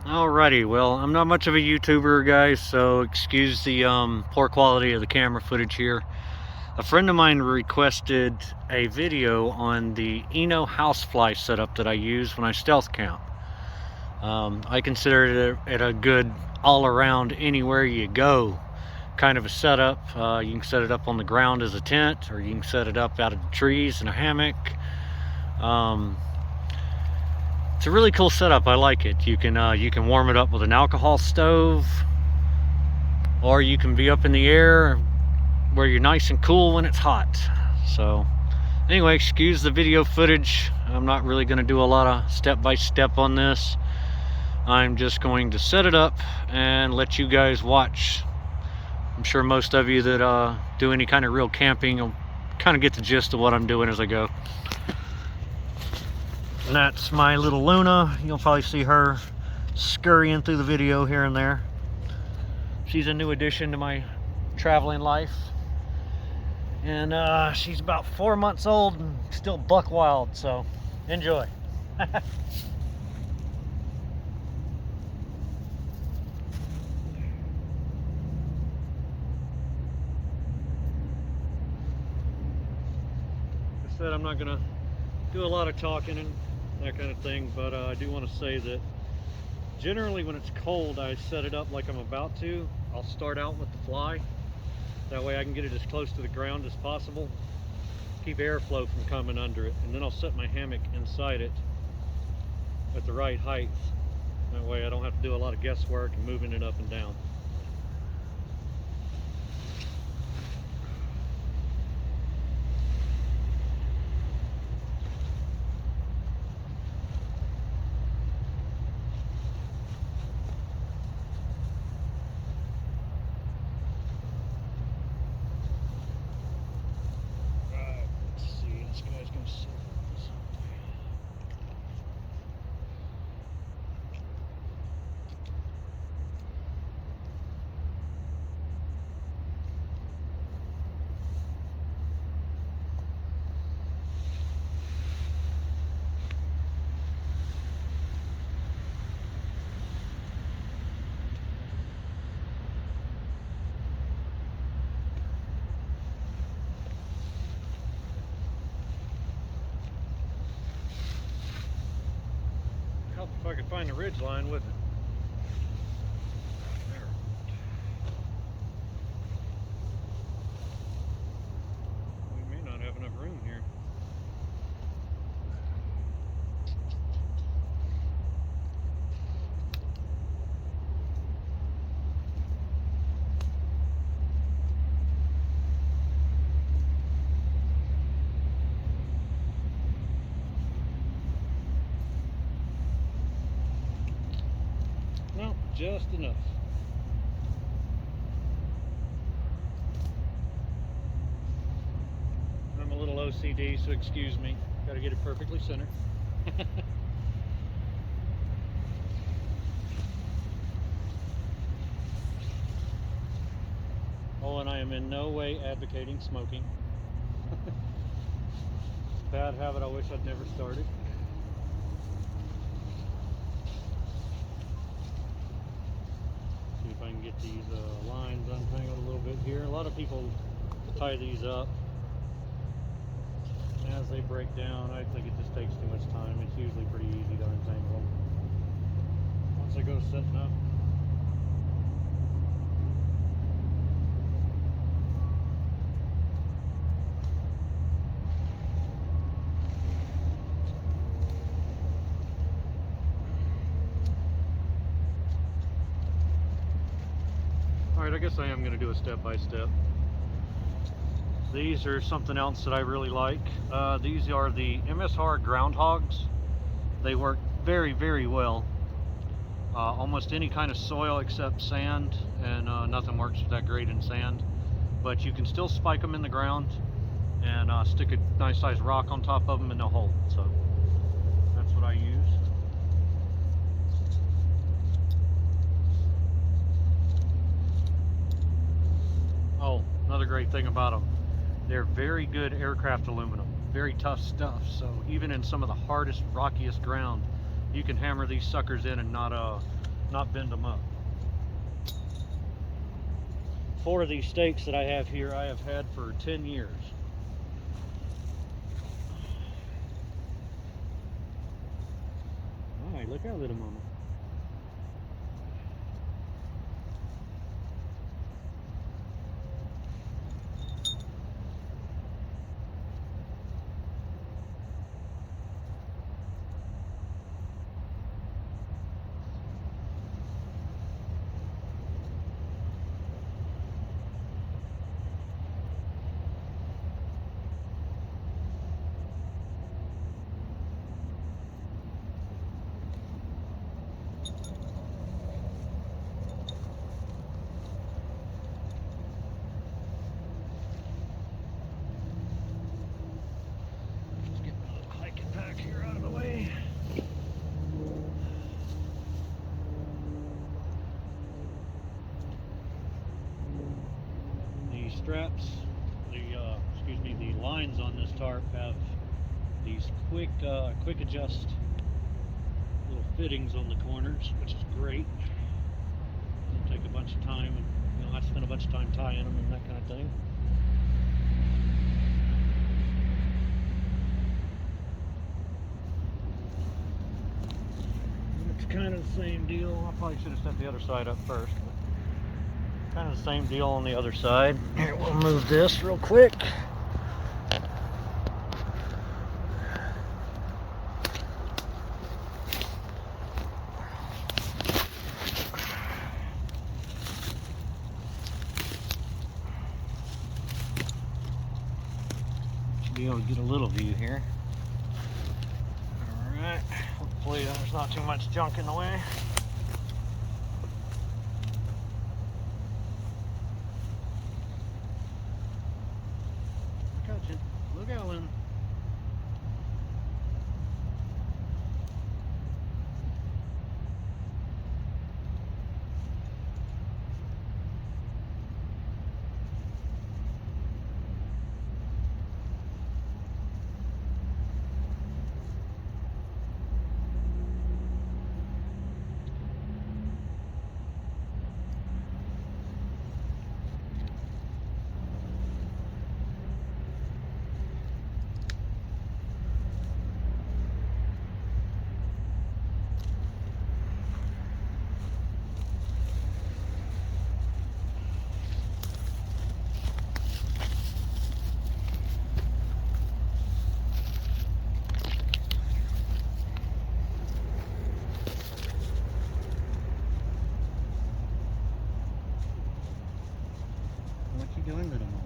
Alrighty, well, I'm not much of a YouTuber, guys, so excuse the poor quality of the camera footage here. A friend of mine requested a video on the Eno Housefly setup that I use when I stealth camp. I consider it a good all-around anywhere you go kind of a setup. You can set it up on the ground as a tent, or you can set it up out of the trees in a hammock. Um, It's a really cool setup. I like it. You can warm it up with an alcohol stove, or you can be up in the air where you're nice and cool when it's hot. So anyway, excuse the video footage. I'm not really going to do a lot of step-by-step on this. I'm just going to set it up and let you guys watch. I'm sure most of you that do any kind of real camping will kind of get the gist of what I'm doing as I go. And that's my little Luna. You'll probably see her scurrying through the video here and there. She's a new addition to my traveling life. And she's about 4 months old and still buck wild, so enjoy. I said I'm not gonna do a lot of talking and that kind of thing, but I do want to say that generally when it's cold, I set it up like I'm about to. I'll start out with the fly. That way I can get it as close to the ground as possible, keep airflow from coming under it, and then I'll set my hammock inside it at the right height. That way I don't have to do a lot of guesswork and moving it up and down. Help if I could find the ridge line, wouldn't it? There. We may not have enough room here. No, just enough. I'm a little OCD, so excuse me. Got to get it perfectly centered. Oh, and I am in no way advocating smoking. Bad habit I wish I'd never started. See if I can get these lines untangled a little bit here. A lot of people tie these up. As they break down, I think it just takes too much time. It's usually pretty easy to untangle them once I go setting up. Alright, I guess I am going to do a step-by-step. These are something else that I really like. These are the MSR groundhogs. They work very, very well. Almost any kind of soil except sand, and nothing works that great in sand. But you can still spike them in the ground and stick a nice sized rock on top of them and they'll hold. So that's what I use. Oh, another great thing about them, they're very good aircraft aluminum, very tough stuff. So even in some of the hardest, rockiest ground, you can hammer these suckers in and not not bend them up. 4 of these stakes that I have here, I have had for 10 years. All right, look out, little mama. Here out of the way. The straps, the lines on this tarp have these quick adjust little fittings on the corners, which is great. It'll take a bunch of time, and I spend a bunch of time tying them and that kind of thing. Kind of the same deal. I probably should have set the other side up first, but kind of the same deal on the other side. Here, we'll move this real quick. Should be able to get a little view here. Alright, hopefully there's not too much junk in the way. Look out, look out, Lynn. What you doing, little mama?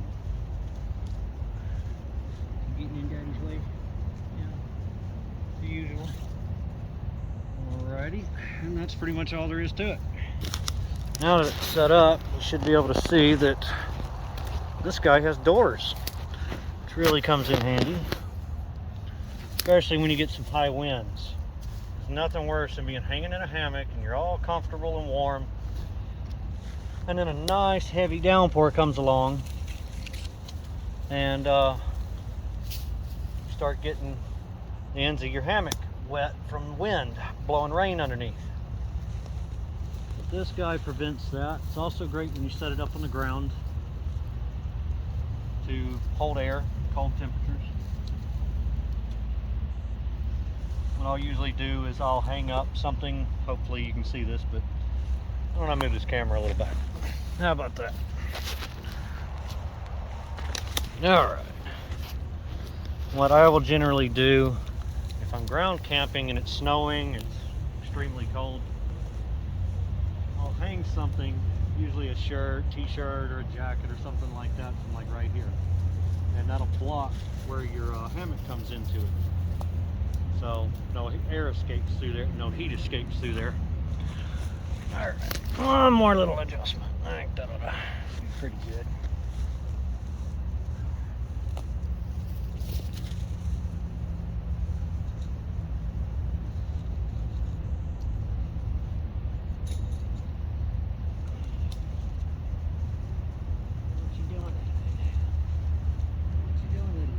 You getting in Daddy's way? Yeah. The usual. Alrighty, and that's pretty much all there is to it. Now that it's set up, you should be able to see that this guy has doors, which really comes in handy, especially when you get some high winds. There's nothing worse than being hanging in a hammock and you're all comfortable and warm, and then a nice heavy downpour comes along and start getting the ends of your hammock wet from the wind blowing rain underneath. But this guy prevents that. It's also great when you set it up on the ground to hold air, cold temperatures. What I'll usually do is I'll hang up something, hopefully you can see this, but I want to move this camera a little back. How about that? Alright. What I will generally do, if I'm ground camping and it's snowing, it's extremely cold, I'll hang something, usually a shirt, t-shirt, or a jacket or something like that from like right here. And that'll block where your hammock comes into it. So no air escapes through there, no heat escapes through there. Alright, one more little adjustment. I think that'll be pretty good. What you doing? What you doing?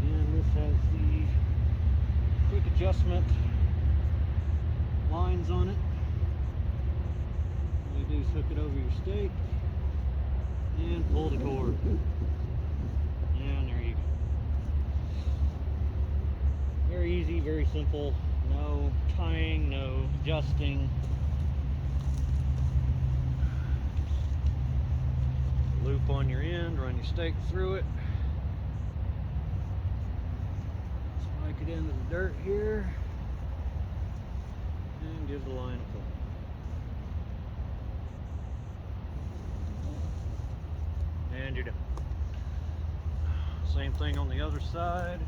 And this has the quick adjustment lines on it. All you do is hook it over your stake and pull the cord. And there you go. Very easy, very simple. No tying, no adjusting. Loop on your end, run your stake through it. Spike it into the dirt here. And give the line a pull. And you're done. Same thing on the other side.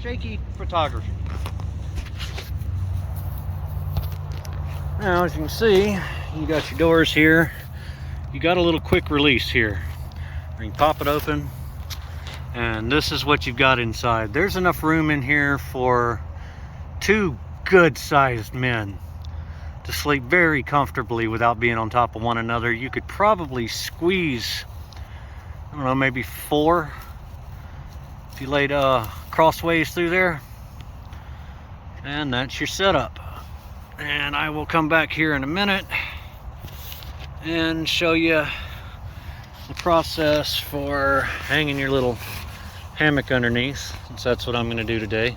Shaky photography. Now, as you can see, you got your doors here. You got a little quick release here. You can pop it open, and this is what you've got inside. There's enough room in here for 2 good-sized men to sleep very comfortably without being on top of one another. You could probably squeeze, I don't know, maybe 4 if you laid crossways through there. And that's your setup. And I will come back here in a minute and show you the process for hanging your little hammock underneath, since that's what I'm going to do today.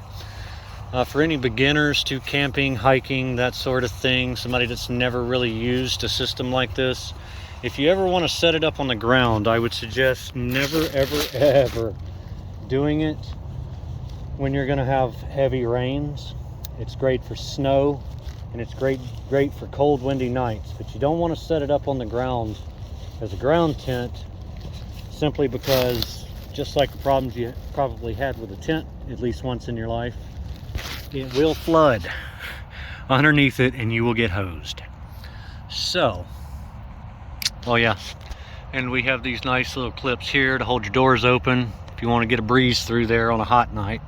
For any beginners to camping, hiking, that sort of thing, somebody that's never really used a system like this, if you ever want to set it up on the ground, I would suggest never, ever, ever doing it when you're going to have heavy rains. It's great for snow, and it's great for cold, windy nights, but you don't want to set it up on the ground as a ground tent, simply because, just like the problems you probably had with a tent at least once in your life, it will flood underneath it and you will get hosed. So, oh yeah, and we have these nice little clips here to hold your doors open if you want to get a breeze through there on a hot night.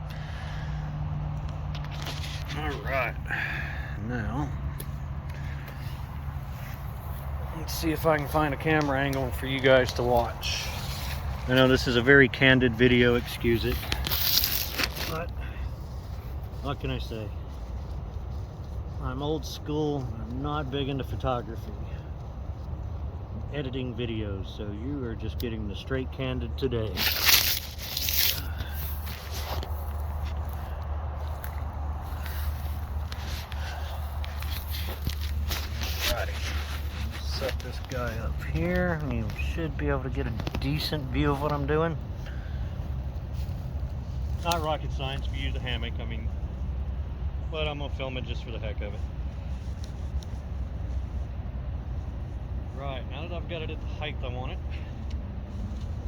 All right, now let's see if I can find a camera angle for you guys to watch. I know this is a very candid video, excuse it, but what can I say? I'm old school. I'm not big into photography, editing videos, so you are just getting the straight candid today. Set this guy up here, and you should be able to get a decent view of what I'm doing. Not rocket science if you use the hammock, I mean, but I'm gonna film it just for the heck of it. Right, now that I've got it at the height I want it,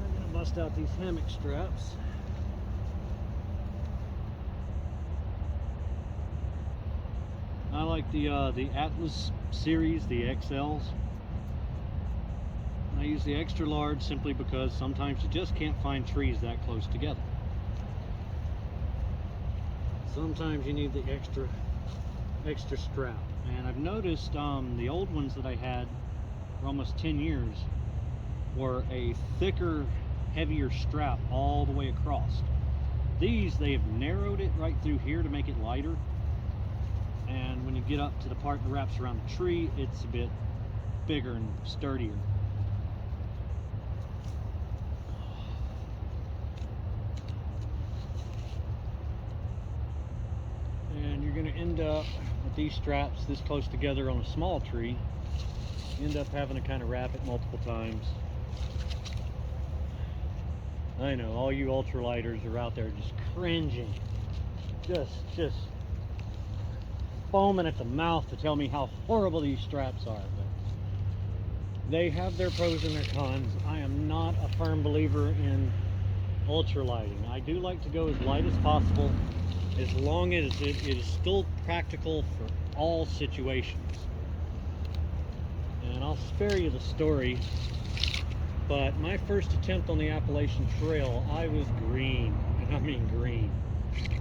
I'm gonna bust out these hammock straps. I like the Atlas series, the XLs. I use the extra large simply because sometimes you just can't find trees that close together. Sometimes you need the extra strap. And I've noticed the old ones that I had for almost 10 years were a thicker, heavier strap all the way across. These, they have narrowed it right through here to make it lighter, and when you get up to the part that wraps around the tree, it's a bit bigger and sturdier. And you're going to end up with these straps this close together on a small tree. You end up having to kind of wrap it multiple times. I know all you ultralighters are out there just cringing, just foaming at the mouth to tell me how horrible these straps are. But they have their pros and their cons. I am not a firm believer in ultralighting. I do like to go as light as possible, as long as it is still practical for all situations. And I'll spare you the story, but my first attempt on the Appalachian Trail, I was green, and I mean green.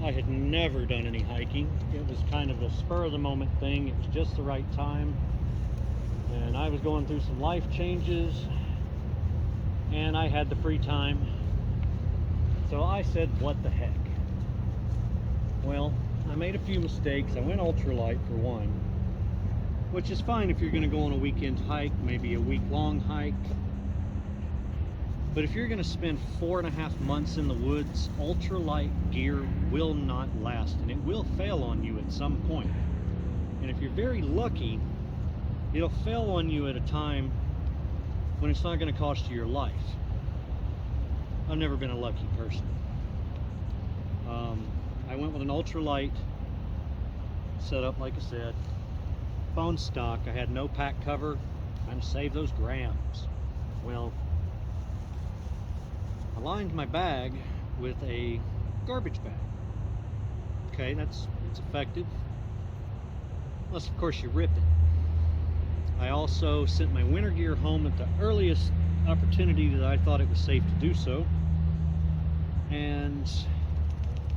I had never done any hiking. It was kind of a spur of the moment thing. It was just the right time, and I was going through some life changes, and I had the free time, so I said, what the heck. Well, I made a few mistakes. I went ultralight for one, which is fine if you're going to go on a weekend hike, maybe a week-long hike. But if you're going to spend 4.5 months in the woods, ultralight gear will not last, and it will fail on you at some point. And if you're very lucky, it'll fail on you at a time when it's not going to cost you your life. I've never been a lucky person. I went with an ultralight setup, like I said, phone stock. I had no pack cover, trying to save those grams. Well, I lined my bag with a garbage bag. Okay, it's effective, unless of course you rip it. I also sent my winter gear home at the earliest opportunity that I thought it was safe to do so, and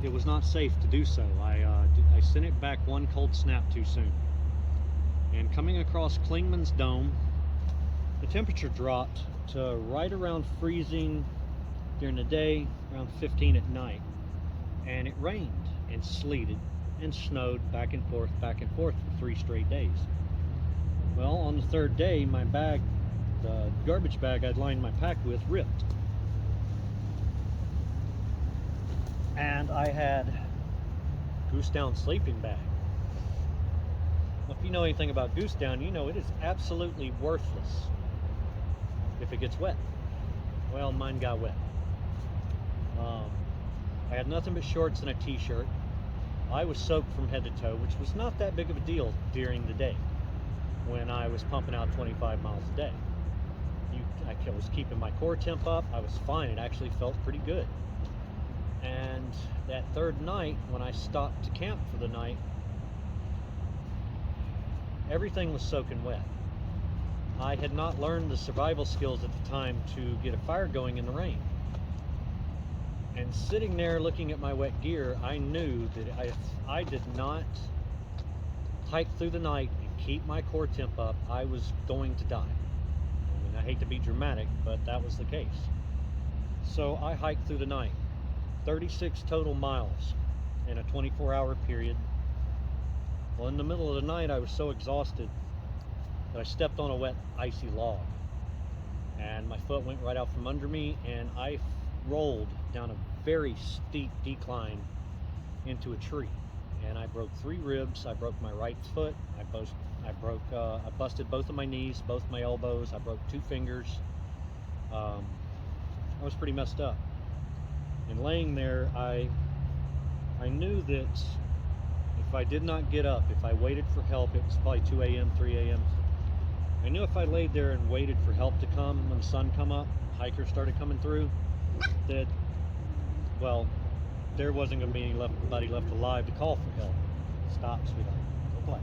it was not safe to do so. I sent it back one cold snap too soon. And coming across Klingman's Dome, the temperature dropped to right around freezing during the day, around 15 at night, and it rained and sleeted and snowed back and forth for 3 straight days. Well, on the third day, my bag, the garbage bag I'd lined my pack with, ripped. And I had goose down sleeping bag. Well, if you know anything about goose down, you know it is absolutely worthless if it gets wet. Well, mine got wet. I had nothing but shorts and a t-shirt. I was soaked from head to toe, which was not that big of a deal during the day when I was pumping out 25 miles a day. I was keeping my core temp up. I was fine. It actually felt pretty good. And that third night, when I stopped to camp for the night, everything was soaking wet. I had not learned the survival skills at the time to get a fire going in the rain. And sitting there looking at my wet gear, I knew that if I did not hike through the night and keep my core temp up, I was going to die. I mean, I hate to be dramatic, but that was the case. So I hiked through the night, 36 total miles in a 24-hour period. Well, in the middle of the night, I was so exhausted that I stepped on a wet, icy log, and my foot went right out from under me, and I rolled down a very steep decline into a tree, and I broke 3 ribs. I broke my right foot. I busted both of my knees, both my elbows. I broke 2 fingers. I was pretty messed up. And laying there, I knew that if I did not get up, if I waited for help, it was probably 2 a.m., 3 a.m. I knew if I laid there and waited for help to come when the sun come up, hikers started coming through, that, well, there wasn't going to be anybody left alive to call for help. Stop, sweetheart. Go play.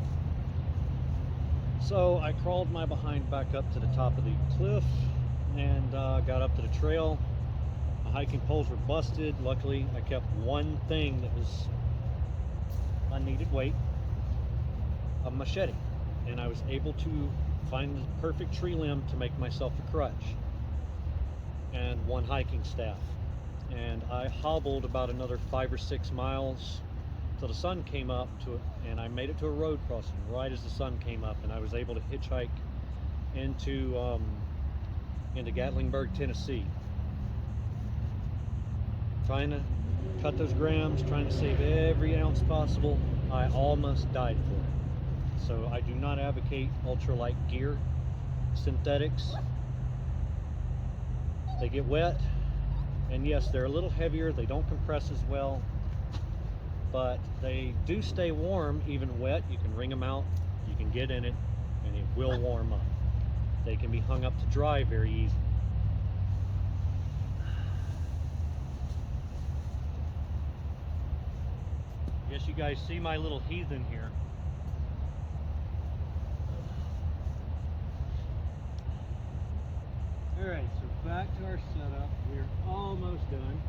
So I crawled my behind back up to the top of the cliff and got up to the trail. My hiking poles were busted. Luckily, I kept one thing that was unneeded weight, a machete, and I was able to find the perfect tree limb to make myself a crutch, and one hiking staff. And I hobbled about another 5 or 6 miles till the sun came up and I made it to a road crossing right as the sun came up, and I was able to hitchhike into Gatlinburg, Tennessee. Trying to cut those grams, trying to save every ounce possible. I almost died for it. So I do not advocate ultralight gear, synthetics. They get wet, and yes, they're a little heavier, they don't compress as well, but they do stay warm even wet. You can wring them out, you can get in it, and it will warm up. They can be hung up to dry very easily. I guess you guys see my little heathen here. Alright, so back to our setup. We're almost done.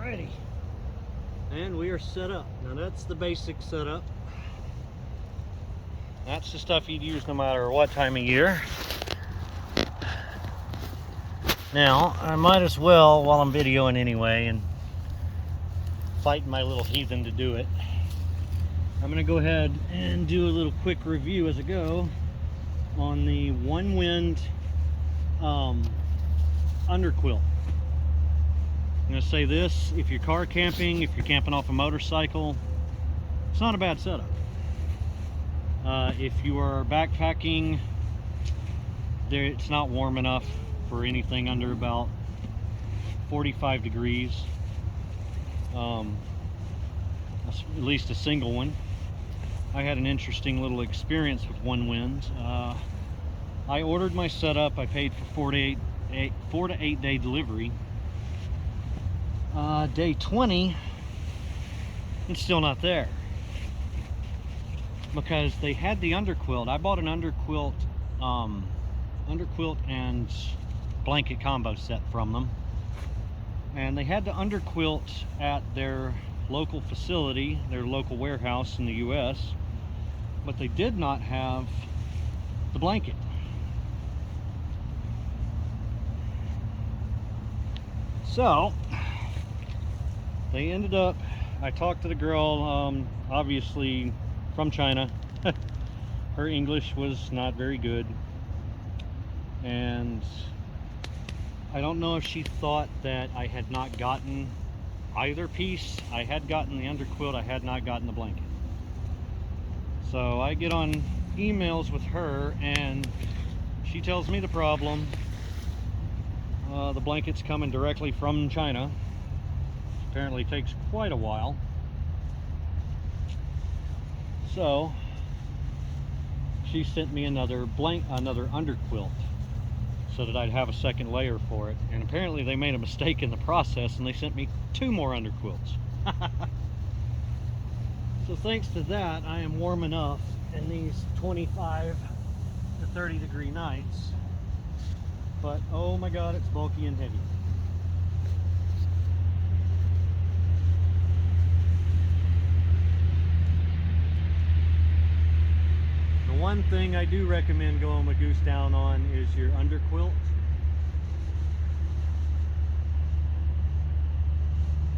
Alrighty, and we are set up. Now that's the basic setup. That's the stuff you'd use no matter what time of year. Now, I might as well, while I'm videoing anyway, and fighting my little heathen to do it, I'm going to go ahead and do a little quick review as I go on the One Wind underquilt. I'm going to say this: if you're car camping, if you're camping off a motorcycle, it's not a bad setup. If you are backpacking, it's not warm enough for anything under about 45 degrees. At least a single one. I had an interesting little experience with One Wind. I ordered my setup. I paid for 4 to 8 day delivery. Day 20, it's still not there, because they had the underquilt. I bought an underquilt and blanket combo set from them, and they had the underquilt at their local facility, their local warehouse in the US, but they did not have the blanket. So they ended up, I talked to the girl, obviously from China. Her English was not very good, and I don't know if she thought that I had not gotten either piece. I had gotten the underquilt, I had not gotten the blanket. So I get on emails with her, and she tells me the problem. The blanket's coming directly from China. Apparently takes quite a while. So she sent me another underquilt so that I'd have a second layer for it. And apparently they made a mistake in the process, and they sent me 2 more underquilts. So thanks to that, I am warm enough in these 25 to 30 degree nights. But oh my god, it's bulky and heavy. one thing I do recommend going with goose down on is your under quilt.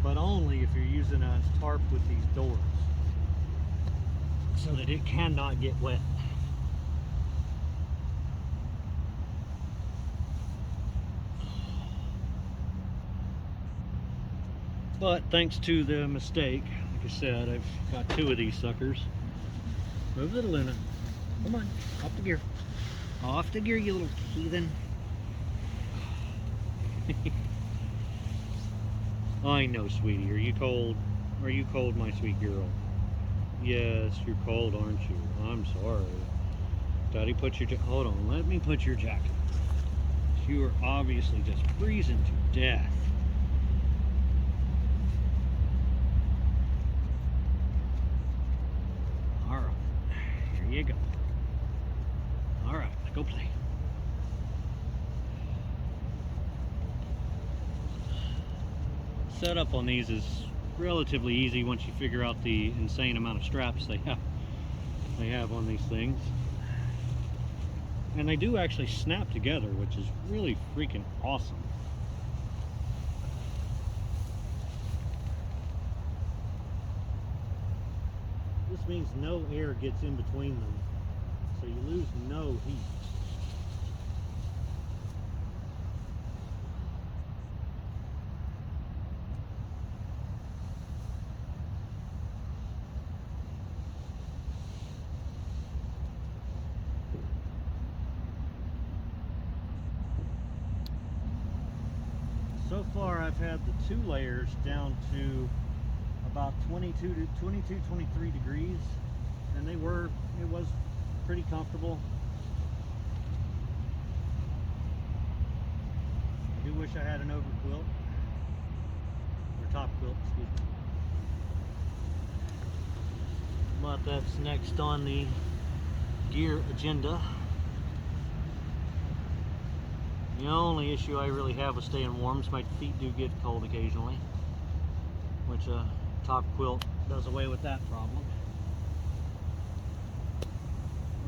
But only if you're using a tarp with these doors, so that it cannot get wet. But thanks to the mistake, like I said, I've got 2 of these suckers. Move it, Luna. Come on, off the gear. Off the gear, you little heathen. I know, sweetie. Are you cold? Are you cold, my sweet girl? Yes, you're cold, aren't you? I'm sorry. Daddy, hold on. Let me put your jacket. You are obviously just freezing to death. All right. Here you go. All right, go play. Setup on these is relatively easy once you figure out the insane amount of straps they have on these things. And they do actually snap together, which is really freaking awesome. This means no air gets in between them, so you lose no heat. So far I've had the 2 layers down to about 23 degrees, and it was pretty comfortable. I do wish I had an over quilt, or top quilt, excuse me. But that's next on the gear agenda. The only issue I really have with staying warm is my feet do get cold occasionally, which a top quilt does away with that problem.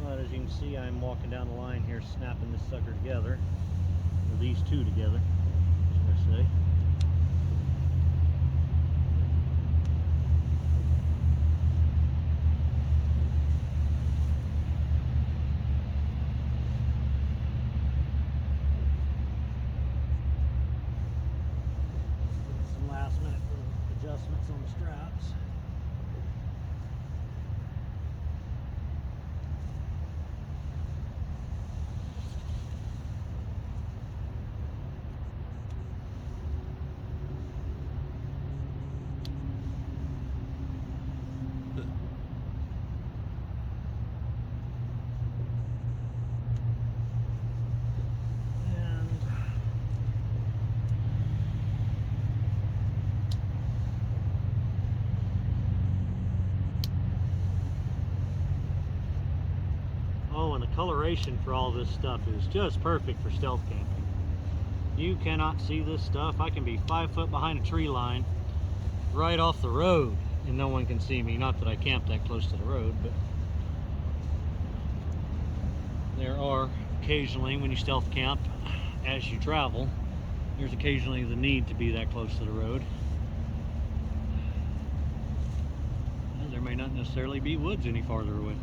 But as you can see, I'm walking down the line here, snapping this sucker together, or these 2 together, should I say. Adjustments on the straps. Oh, and the coloration for all this stuff is just perfect for stealth camping. You cannot see this stuff. I can be 5 foot behind a tree line right off the road and no one can see me. Not that I camp that close to the road, but there are occasionally, when you stealth camp as you travel, there's occasionally the need to be that close to the road. And there may not necessarily be woods any farther away.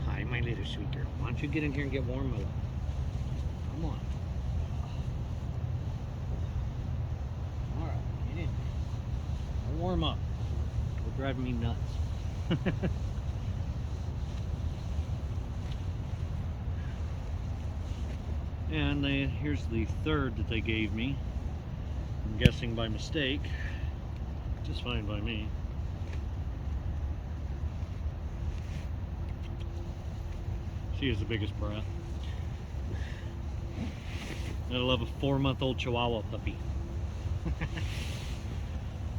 Hi, my little sweet girl. Why don't you get in here and get warm, my love? Come on. Alright, get in. I'll warm up. You're driving me nuts. And here's the 3rd that they gave me. I'm guessing by mistake. Just fine by me. She is the biggest brat. I love a 4-month-old Chihuahua puppy.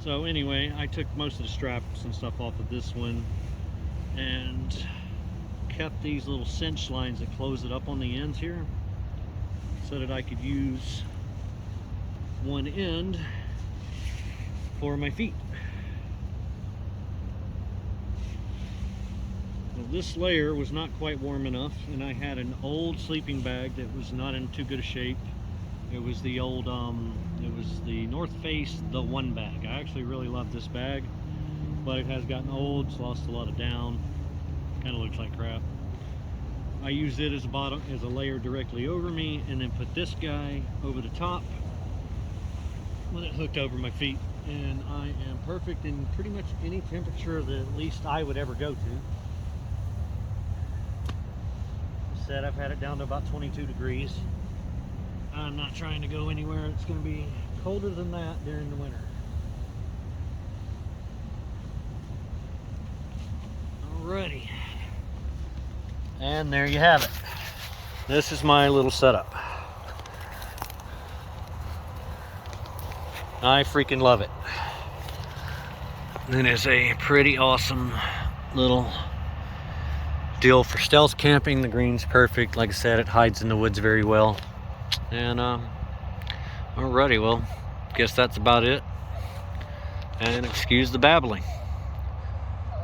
So anyway, I took most of the straps and stuff off of this one and kept these little cinch lines that close it up on the ends here so that I could use one end for my feet. Well, this layer was not quite warm enough, and I had an old sleeping bag that was not in too good a shape. It was the old, it was the North Face The One bag. I actually really love this bag, but it has gotten old, it's lost a lot of down, kind of looks like crap. I used it as a layer directly over me, and then put this guy over the top when it hooked over my feet. And I am perfect in pretty much any temperature that at least I would ever go to. Said I've had it down to about 22 degrees. I'm not trying to go anywhere it's going to be colder than that during the winter. Alrighty. And there you have it. This is my little setup. I freaking love it. It is a pretty awesome little deal for stealth camping. The green's perfect. Like I said, it hides in the woods very well. And alrighty, well, guess that's about it. And excuse the babbling.